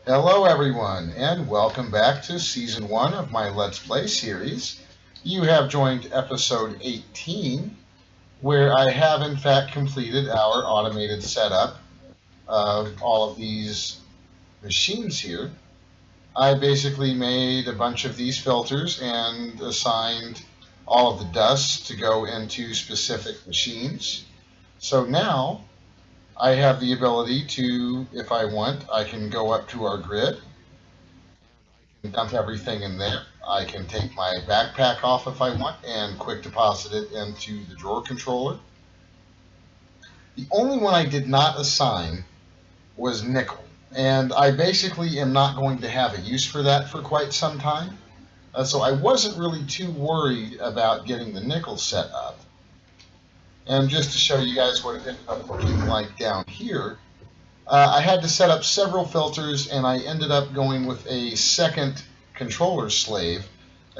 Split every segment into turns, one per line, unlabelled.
Hello, everyone, and welcome back to Season 1 of my Let's Play series. You have joined episode 18, where I have in fact completed our automated setup of all of these machines here. I basically made a bunch of these filters and assigned all of the dust to go into specific machines. So now I have the ability to, if I want, I can go up to our grid dump everything in there. I can take my backpack off if I want and quick deposit it into the drawer controller. The only one I did not assign was nickel, and I basically am not going to have a use for that for quite some time. So I wasn't really too worried about getting the nickel set up. And just to show you guys what it ended up looking like down here, I had to set up several filters, and I ended up going with a second controller slave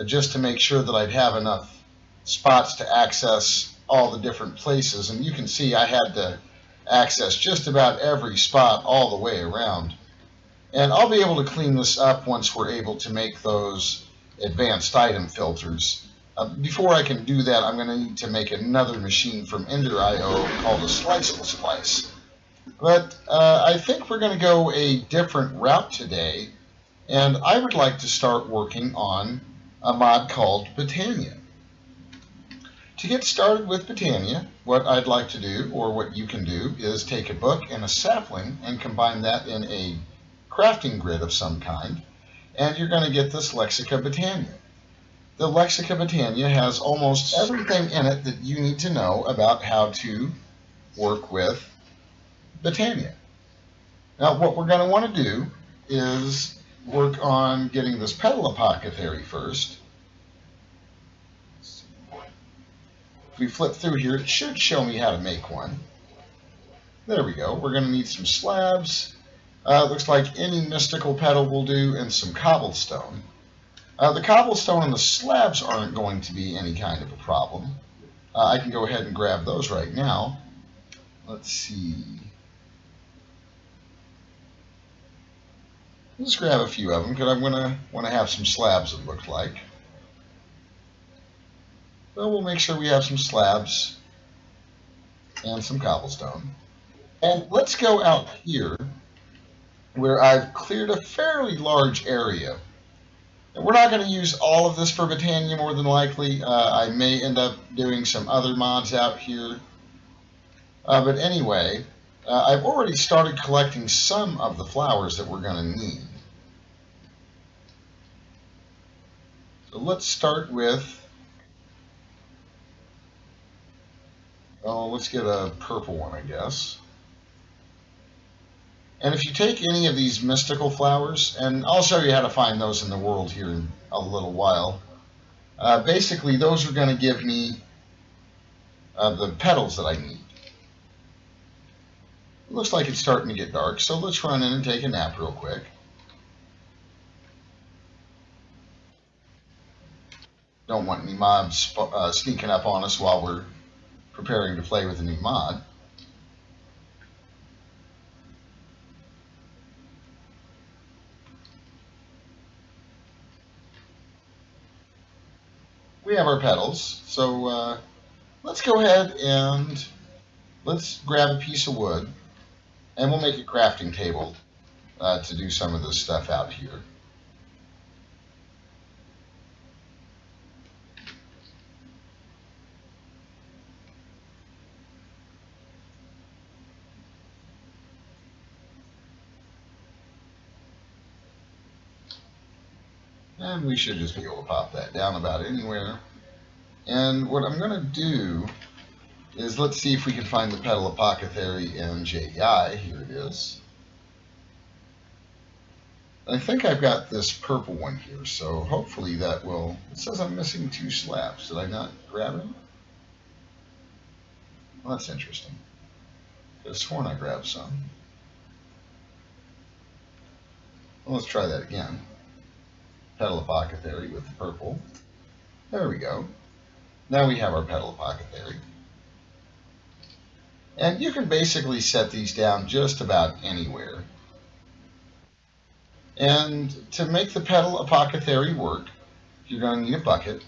just to make sure that I'd have enough spots to access all the different places. And you can see I had to access just about every spot all the way around. And I'll be able to clean this up once we're able to make those advanced item filters. Before I can do that, I'm going to need to make another machine from Ender.io called a Sliceable Splice. But I think we're going to go a different route today, and I would like to start working on a mod called Botania. To get started with Botania, what I'd like to do, or what you can do, is take a book and a sapling and combine that in a crafting grid of some kind, and you're going to get this Lexica Botania. The Lexica Botania has almost everything in it that you need to know about how to work with Botania. Now, what we're going to want to do is work on getting this petal apothecary first. If we flip through here, it should show me how to make one. There we go. We're going to need some slabs. Looks like any mystical petal will do, and some cobblestone. The cobblestone and the slabs aren't going to be any kind of a problem. I can go ahead and grab those right now. Let's see. Let's grab a few of them because I'm going to want to have some slabs, it looked like. So we'll make sure we have some slabs and some cobblestone. And let's go out here where I've cleared a fairly large area. And we're not going to use all of this for Botania more than likely. I may end up doing some other mods out here. But anyway, I've already started collecting some of the flowers that we're going to need. So let's start with, let's get a purple one, I guess. And if you take any of these mystical flowers, and I'll show you how to find those in the world here in a little while, basically those are going to give me the petals that I need. It looks like it's starting to get dark, so let's run in and take a nap real quick. Don't want any mobs sneaking up on us while we're preparing to play with a new mod. We have our petals, so let's go ahead and let's grab a piece of wood, and we'll make a crafting table to do some of this stuff out here. And we should just be able to pop that down about anywhere. And what I'm going to do is let's see if we can find the petal apothecary in JEI. Here it is. I think I've got this purple one here, so hopefully that will... It says I'm missing 2 slabs. Did I not grab them? Well, that's interesting. I could have sworn I grabbed some. Well, let's try that again. Petal apothecary with the purple. There we go. Now we have our petal apothecary. And you can basically set these down just about anywhere. And to make the petal apothecary work, you're going to need a bucket.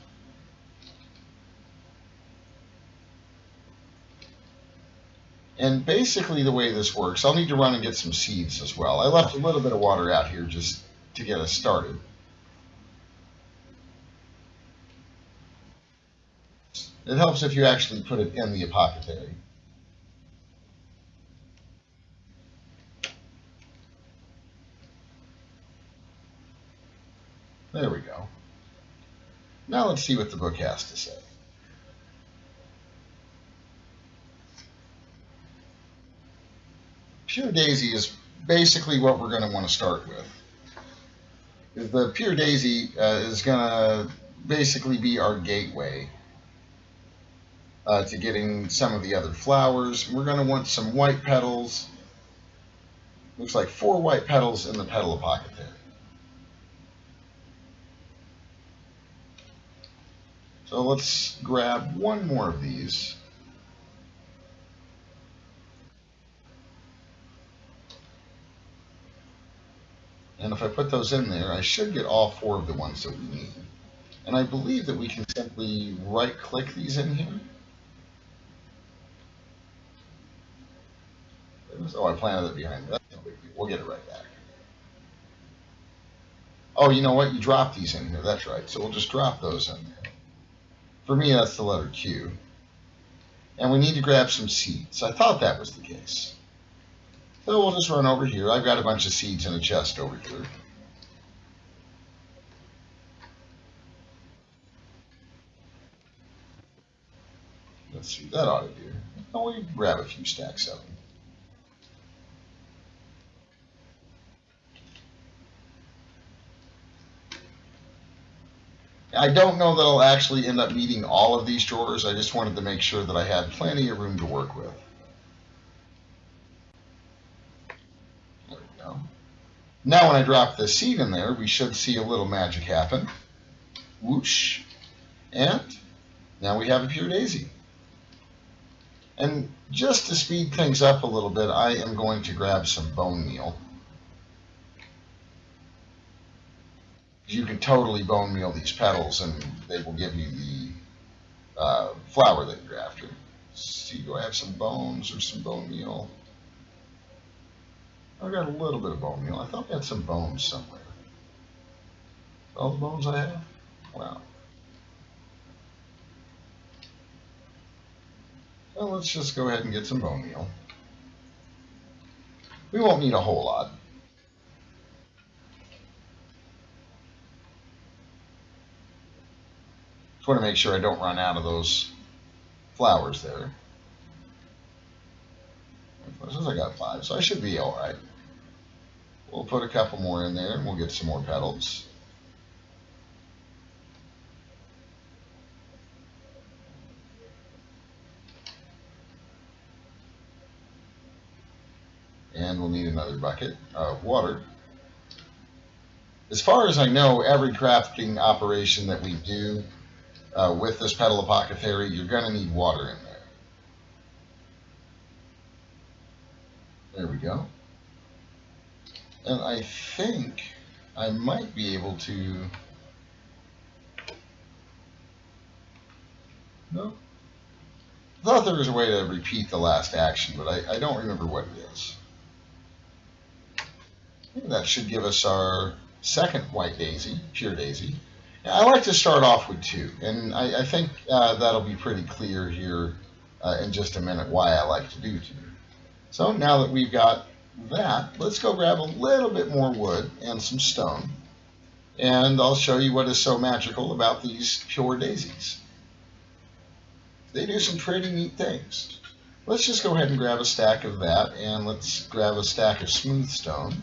And basically the way this works, I'll need to run and get some seeds as well. I left a little bit of water out here just to get us started. It helps if you actually put it in the apothecary. There we go. Now let's see what the book has to say. Pure daisy is basically what we're going to want to start with. The pure daisy is going to basically be our gateway to getting some of the other flowers. We're going to want some white petals. Looks like 4 white petals in the petal apothecary. So let's grab one more of these. And if I put those in there, I should get all 4 of the ones that we need. And I believe that we can simply right-click these in here. Oh, I planted it behind me. That's no big deal. We'll get it right back. Oh, you know what? You drop these in here. That's right. So we'll just drop those in there. For me, that's the letter Q. And we need to grab some seeds. I thought that was the case. So we'll just run over here. I've got a bunch of seeds in a chest over here. Let's see, that ought to do. Oh, we grab a few stacks of them. I don't know that I'll actually end up meeting all of these drawers. I just wanted to make sure that I had plenty of room to work with. There we go. Now when I drop the seed in there, we should see a little magic happen. Whoosh. And now we have a pure daisy. And just to speed things up a little bit, I am going to grab some bone meal. You can totally bone meal these petals and they will give you the flower that you're after. Let's see, do I have some bones or some bone meal? I've got a little bit of bone meal. I thought I had some bones somewhere. All the bones I have? Wow. Well, let's just go ahead and get some bone meal. We won't need a whole lot. Just want to make sure I don't run out of those flowers there. Since I got 5, so I should be all right. We'll put a couple more in there and we'll get some more petals. And we'll need another bucket of water. As far as I know, every crafting operation that we do with this petal apothecary, you're going to need water in there. There we go. And I think I might be able to... No. I thought there was a way to repeat the last action, but I don't remember what it is. That should give us our second white daisy, pure daisy. Now, I like to start off with 2, and I think that'll be pretty clear here in just a minute why I like to do 2. So now that we've got that, let's go grab a little bit more wood and some stone, and I'll show you what is so magical about these pure daisies. They do some pretty neat things. Let's just go ahead and grab a stack of that, and let's grab a stack of smooth stone.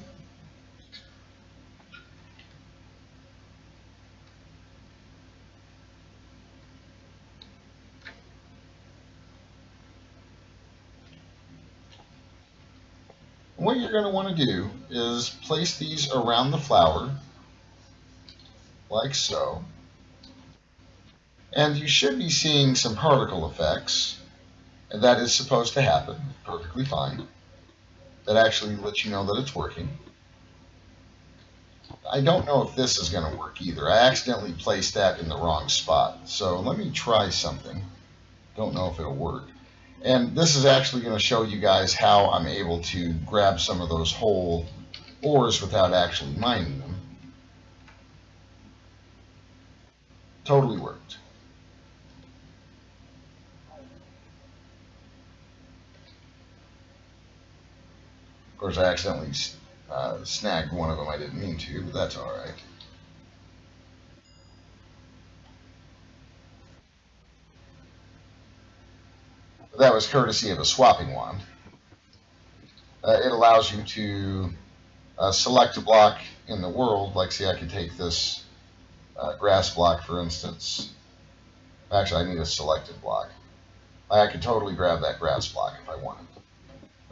What you're going to want to do is place these around the flower, like so. And you should be seeing some particle effects, and that is supposed to happen, perfectly fine. That actually lets you know that it's working. I don't know if this is going to work either. I accidentally placed that in the wrong spot. So let me try something. Don't know if it'll work. And this is actually going to show you guys how I'm able to grab some of those whole ores without actually mining them. Totally worked. Of course, I accidentally snagged one of them I didn't mean to, but that's all right. That was courtesy of a swapping wand. It allows you to select a block in the world. Like, see, I could take this grass block, for instance. Actually, I need a selected block. I could totally grab that grass block if I wanted.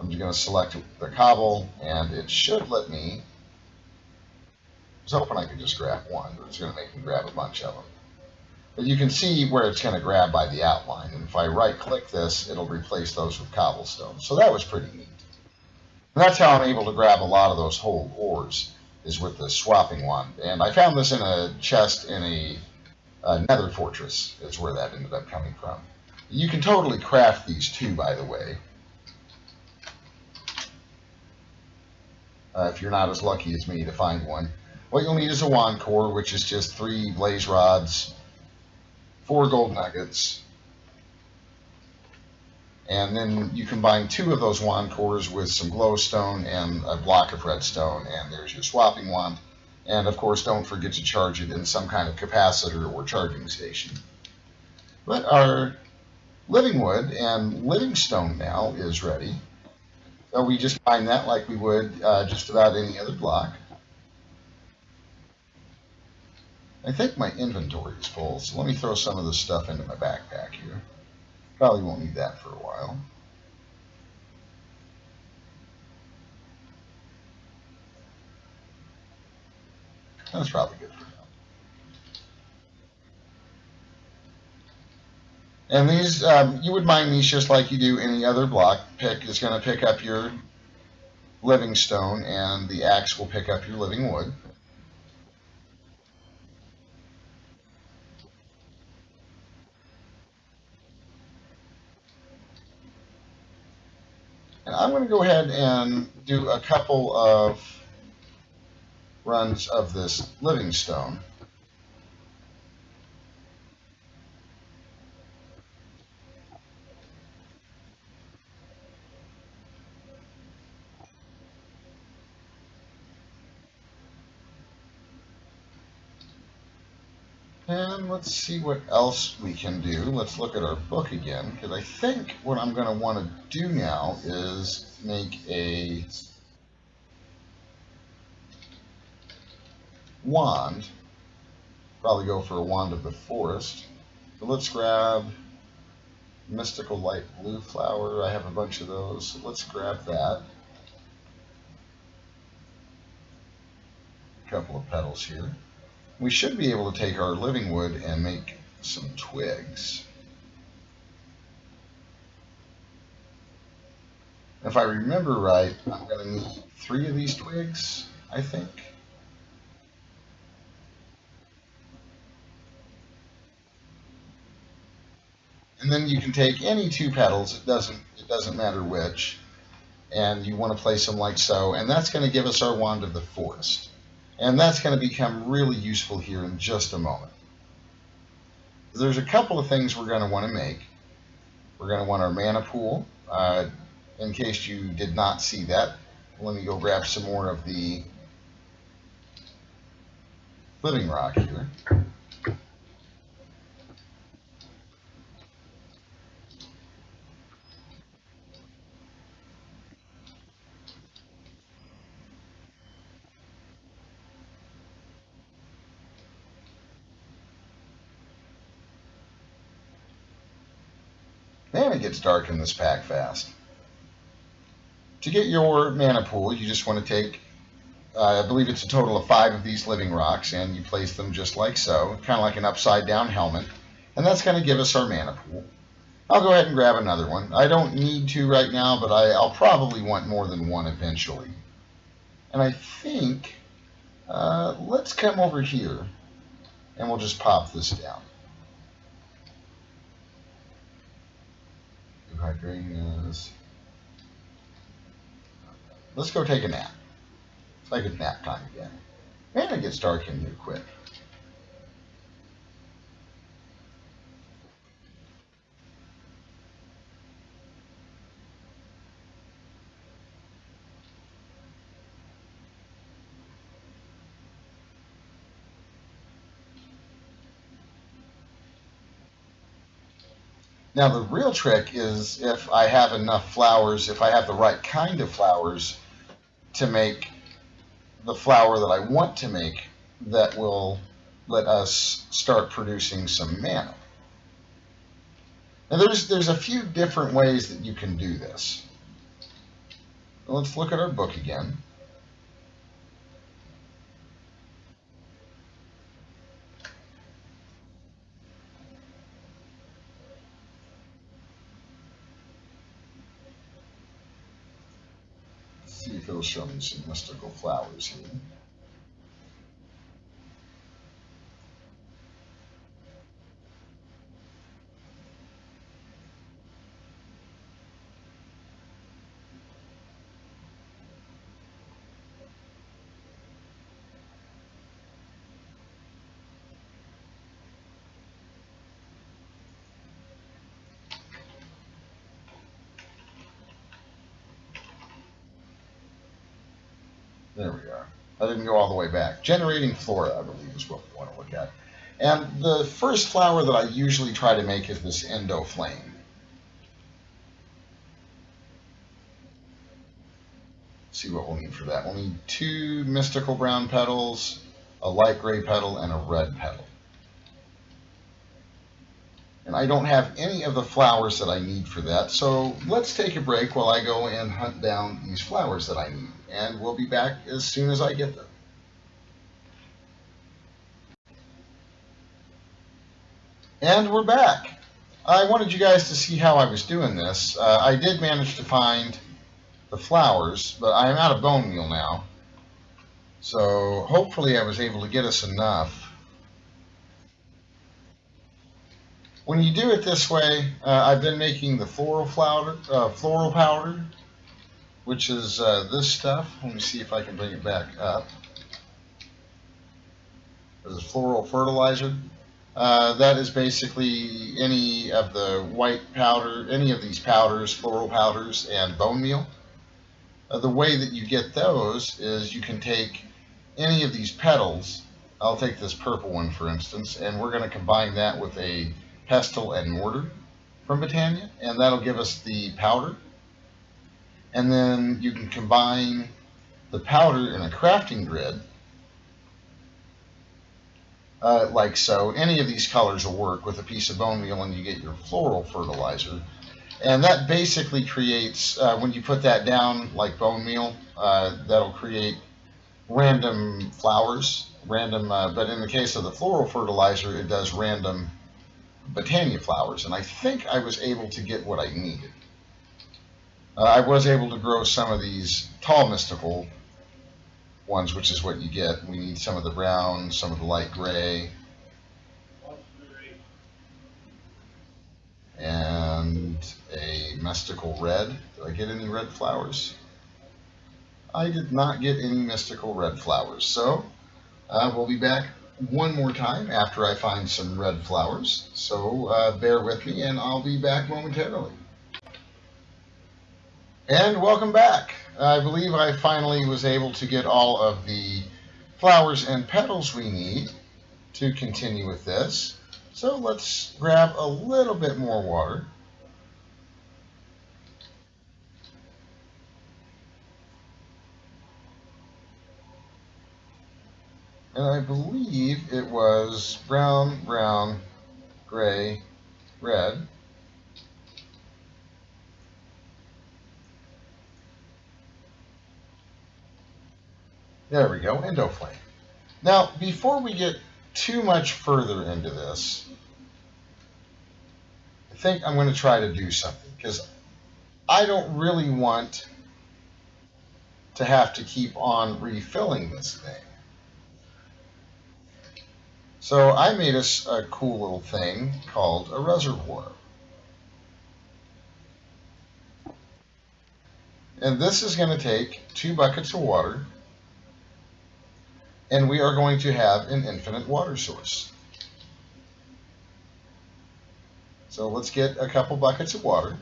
I'm just going to select the cobble, and it should let me. I was hoping I could just grab one, but it's going to make me grab a bunch of them. But you can see where it's going to grab by the outline. And if I right-click this, it'll replace those with cobblestone. So that was pretty neat. And that's how I'm able to grab a lot of those whole ores, is with the swapping wand. And I found this in a chest in a nether fortress, is where that ended up coming from. You can totally craft these too, by the way. If you're not as lucky as me to find one. What you'll need is a wand core, which is just 3 blaze rods, 4 gold nuggets, and then you combine 2 of those wand cores with some glowstone and a block of redstone, and there's your swapping wand. And of course, don't forget to charge it in some kind of capacitor or charging station. But our living wood and living stone now is ready. So we just mine that like we would just about any other block. I think my inventory is full, so let me throw some of this stuff into my backpack here. Probably won't need that for a while. That's probably good for now. And these, you would mine these just like you do any other block. Pick is going to pick up your living stone, and the axe will pick up your living wood. And I'm going to go ahead and do a couple of runs of this living stone. And let's see what else we can do. Let's look at our book again, because I think what I'm going to want to do now is make a wand. Probably go for a wand of the forest. So let's grab mystical light blue flower. I have a bunch of those, so let's grab that. A couple of petals here. We should be able to take our living wood and make some twigs. If I remember right, I'm going to need 3 of these twigs, I think. And then you can take any 2 petals, it doesn't matter which, and you want to place them like so, and that's going to give us our wand of the forest. And that's going to become really useful here in just a moment. There's a couple of things we're going to want to make. We're going to want our mana pool. In case you did not see that, let me go grab some more of the living rock here. Man, it gets dark in this pack fast. To get your mana pool, you just want to take, I believe it's a total of 5 of these living rocks, and you place them just like so, kind of like an upside down helmet. And that's going to give us our mana pool. I'll go ahead and grab another one. I don't need to right now, but I'll probably want more than one eventually. And I think Let's come over here and we'll just pop this down. Hydrangeas. Let's go take a nap. It's like it's nap time again. And it gets dark in here quick. Now the real trick is if I have enough flowers, if I have the right kind of flowers to make the flower that I want to make, that will let us start producing some mana. Now there's a few different ways that you can do this. Let's look at our book again. Let's see if it'll show me some mystical flowers here. There we are. I didn't go all the way back. Generating flora, I believe, is what we want to look at. And the first flower that I usually try to make is this endo flame. Let's see what we'll need for that. We'll need 2 mystical brown petals, a light gray petal, and a red petal. And I don't have any of the flowers that I need for that, so let's take a break while I go and hunt down these flowers that I need. And we'll be back as soon as I get them. And we're back. I wanted you guys to see how I was doing this. I did manage to find the flowers, but I am out of bone meal now. So hopefully I was able to get us enough. When you do it this way, I've been making the floral powder, which is this stuff. Let me see if I can bring it back up. This is floral fertilizer. That is basically any of the white powder, any of these powders, floral powders, and bone meal. The way that you get those is you can take any of these petals. I'll take this purple one, for instance, and we're going to combine that with a pestle and mortar from Botania, and that'll give us the powder. And then you can combine the powder in a crafting grid, like so. Any of these colors will work with a piece of bone meal, and you get your floral fertilizer. And that basically creates, when you put that down like bone meal, that'll create random flowers, but in the case of the floral fertilizer, it does random Botania flowers, and I think I was able to get what I needed. I was able to grow some of these tall mystical ones, which is what you get. We need some of the brown, some of the light gray, and a mystical red. Did I get any red flowers? I did not get any mystical red flowers, so we'll be back one more time after I find some red flowers. So bear with me, and I'll be back momentarily. And welcome back. I believe I finally was able to get all of the flowers and petals we need to continue with this. So let's grab a little bit more water. And I believe it was brown, brown, gray, red. There we go, endo flame. Now, before we get too much further into this, I think I'm going to try to do something, because I don't really want to have to keep on refilling this thing. So I made us a cool little thing called a reservoir. And this is going to take 2 buckets of water, and we are going to have an infinite water source. So let's get a couple buckets of water.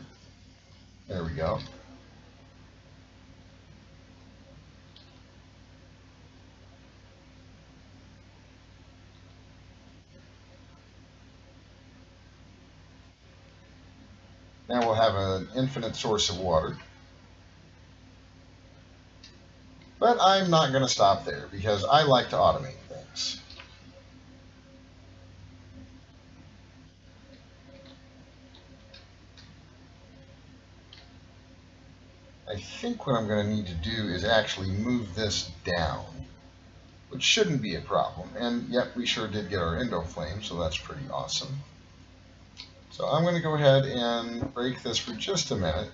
There we go. Now we'll have an infinite source of water. But I'm not going to stop there because I like to automate things. I think what I'm going to need to do is actually move this down, which shouldn't be a problem. And yep, we sure did get our endo flame, so that's pretty awesome. So I'm going to go ahead and break this for just a minute.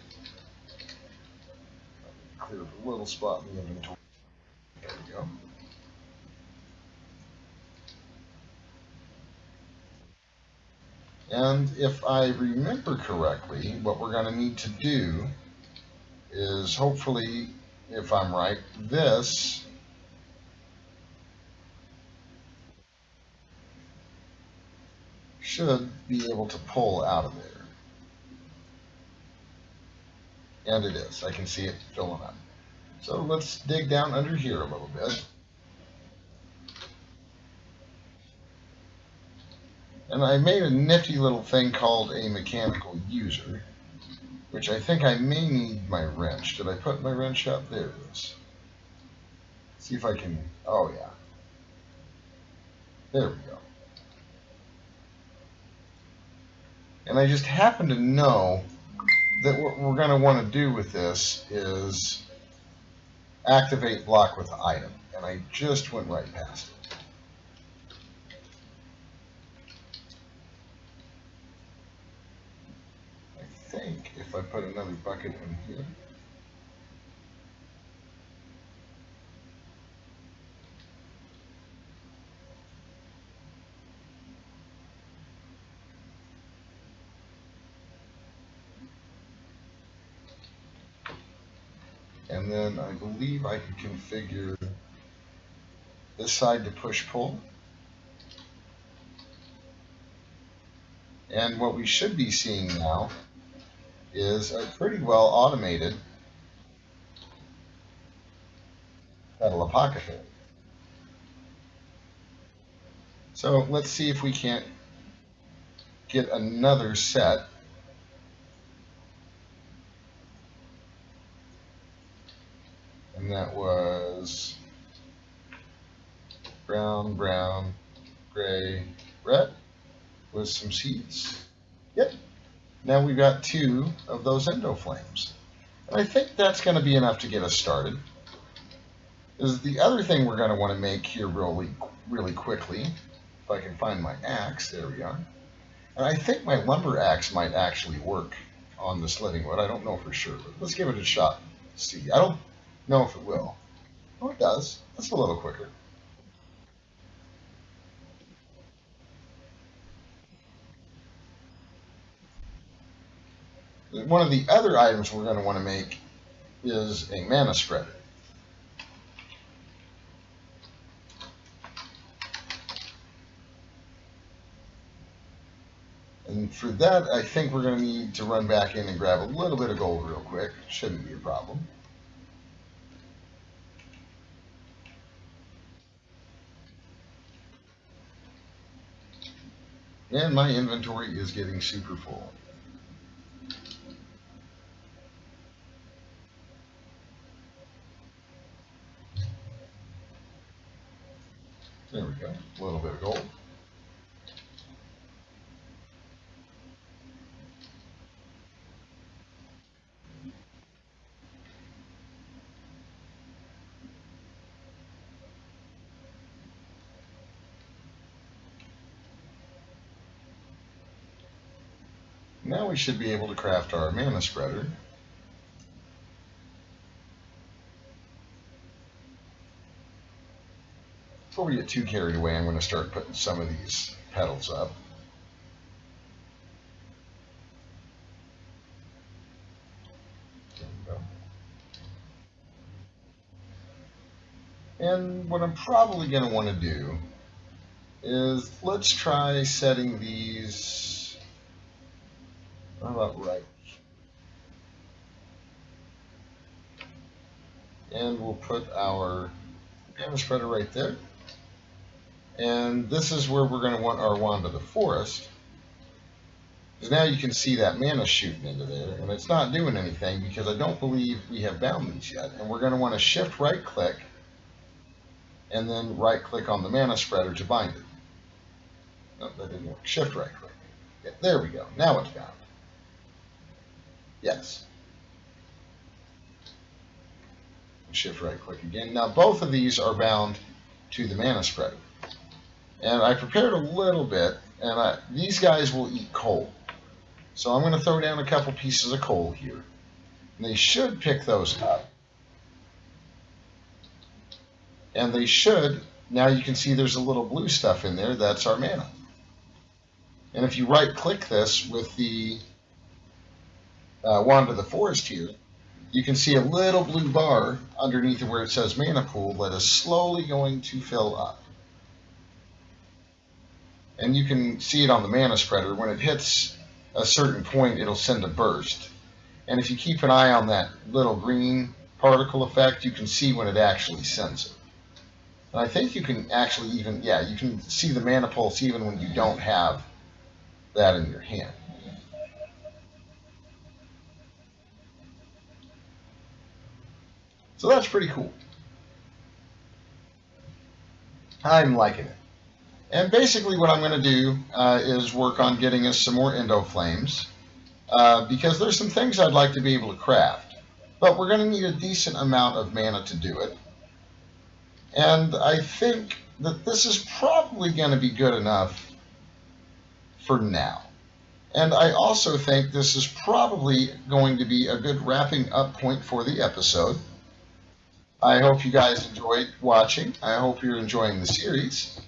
Clear a little spot in the inventory. There we go. And if I remember correctly, what we're going to need to do is hopefully, if I'm right, this should be able to pull out of there. And it is. I can see it filling up. So let's dig down under here a little bit. And I made a nifty little thing called a mechanical user, which I think I may need my wrench. Did I put my wrench up? There it is. See if I can, oh yeah. There we go. And I just happen to know that what we're going to want to do with this is activate block with item. And I just went right past it. I think if I put another bucket in here, and then I believe I can configure this side to push pull. And what we should be seeing now is a pretty well automated pedal apothecary. So let's see if we can't get another set. And that was brown, brown, gray, red with some seeds. Yep. Now we've got 2 of those endo flames. And I think that's going to be enough to get us started. Is the other thing we're going to want to make here really quickly. If I can find my axe, there we are. And I think my lumber axe might actually work on the slitting wood. I don't know for sure, but let's give it a shot. See, I don't know if it will. Oh, it does. That's a little quicker. One of the other items we're going to want to make is a mana spreader. And for that, I think we're going to need to run back in and grab a little bit of gold real quick. Shouldn't be a problem. And my inventory is getting super full. There we go. A little bit of gold. Now we should be able to craft our mana spreader. Before we get too carried away, I'm going to start putting some of these petals up. There we go. And what I'm probably going to want to do is let's try setting these. How about right? And we'll put our mana spreader right there. And this is where we're going to want our Wand of the Forest. Because now you can see that mana shooting into there. And it's not doing anything because I don't believe we have bound these yet. And we're going to want to shift right click and then right click on the mana spreader to bind it. No, that didn't work. Shift right click. Yeah, there we go. Now it's bound. Yes. Shift right click again. Now both of these are bound to the mana spreader. And I prepared a little bit, and these guys will eat coal. So I'm going to throw down a couple pieces of coal here. And they should pick those up. And they should, now you can see there's a little blue stuff in there, that's our mana. And if you right click this with the Wand of the Forest here, you can see a little blue bar underneath where it says mana pool that is slowly going to fill up. And you can see it on the mana spreader. When it hits a certain point, it'll send a burst. And if you keep an eye on that little green particle effect, you can see when it actually sends it. And I think you can actually even, yeah, you can see the mana pulse even when you don't have that in your hand. So that's pretty cool. I'm liking it. And basically what I'm going to do is work on getting us some more Endo Flames because there's some things I'd like to be able to craft. But we're going to need a decent amount of mana to do it. And I think that this is probably going to be good enough for now. And I also think this is probably going to be a good wrapping up point for the episode. I hope you guys enjoyed watching. I hope you're enjoying the series.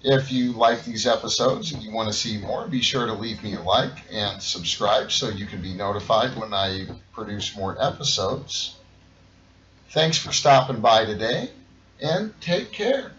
If you like these episodes and you want to see more, be sure to leave me a like and subscribe so you can be notified when I produce more episodes. Thanks for stopping by today, and take care.